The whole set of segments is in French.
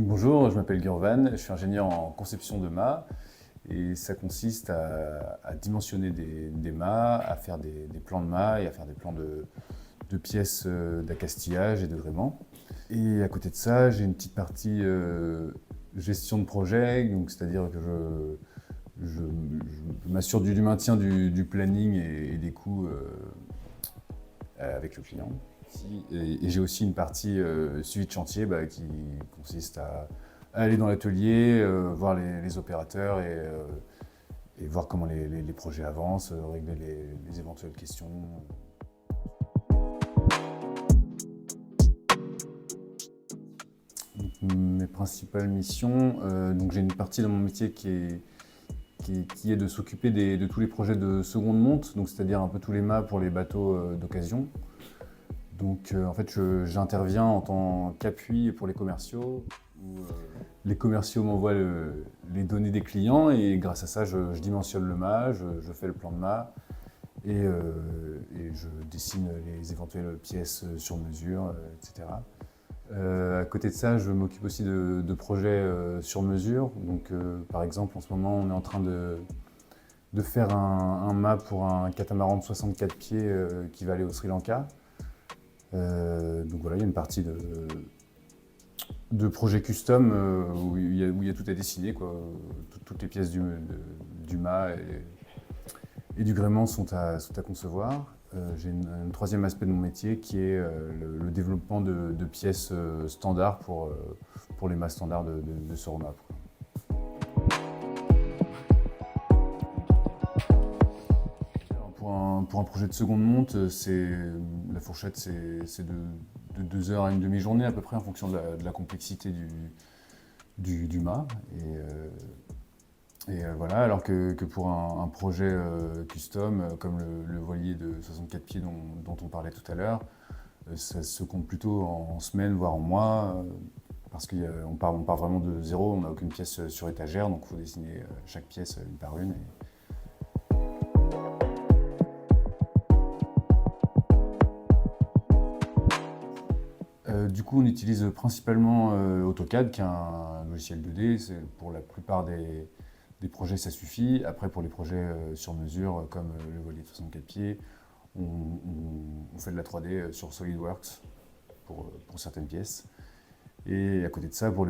Bonjour, je m'appelle Gurvan, je suis ingénieur en conception de mâts et ça consiste à dimensionner des mâts, à faire des plans de mâts et à faire des plans de pièces d'accastillage et de gréement. Et à côté de ça, j'ai une petite partie gestion de projet, donc c'est-à-dire que je m'assure du maintien du planning et des coûts avec le client. Et j'ai aussi une partie suivi de chantier qui consiste à aller dans l'atelier, voir les opérateurs et voir comment les projets avancent, régler les éventuelles questions. Donc, mes principales missions, donc j'ai une partie dans mon métier qui est de s'occuper de tous les projets de seconde monte, donc c'est-à-dire un peu tous les mâts pour les bateaux d'occasion. Donc en fait, j'interviens en tant qu'appui pour les commerciaux. Où, les commerciaux m'envoient les données des clients et grâce à ça, je dimensionne le mât, je fais le plan de mât et je dessine les éventuelles pièces sur mesure, etc. À côté de ça, je m'occupe aussi de projets sur mesure. Donc par exemple, en ce moment, on est en train de faire un mât pour un catamaran de 64 pieds qui va aller au Sri Lanka. Donc voilà, il y a une partie de projet custom où il y a tout à dessiner, quoi. Toutes les pièces du mât et du gréement sont à concevoir. J'ai un troisième aspect de mon métier qui est le développement de pièces standards pour les mâts standards de Soroma. Pour un projet de seconde monte, la fourchette c'est de 2 heures à une demi-journée à peu près en fonction de la complexité du mât. Voilà, alors que pour un projet custom comme le voilier de 64 pieds dont on parlait tout à l'heure, ça se compte plutôt en semaines, voire en mois, parce qu'on part vraiment de zéro, on n'a aucune pièce sur étagère, donc il faut dessiner chaque pièce une par une. Du coup, on utilise principalement AutoCAD, qui est un logiciel 2D. Pour la plupart des projets, ça suffit. Après, pour les projets sur mesure, comme le voilier de 64 pieds, on fait de la 3D sur SolidWorks pour certaines pièces. Et à côté de ça, pour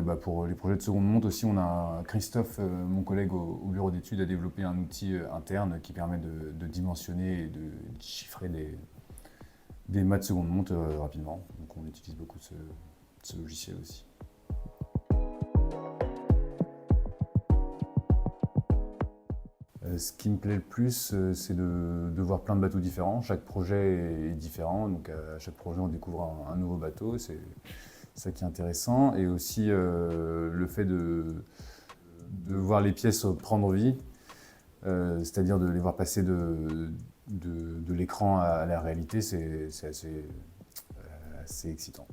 les projets de seconde monte aussi, on a Christophe, mon collègue au bureau d'études, a développé un outil interne qui permet de dimensionner et de chiffrer des mâts de seconde monte rapidement. Donc on utilise beaucoup ce logiciel aussi. Ce qui me plaît le plus, c'est de voir plein de bateaux différents. Chaque projet est différent, donc à chaque projet on découvre un nouveau bateau, c'est ça qui est intéressant. Et aussi le fait de voir les pièces prendre vie, c'est-à-dire de les voir passer de l'écran à la réalité, c'est assez excitant.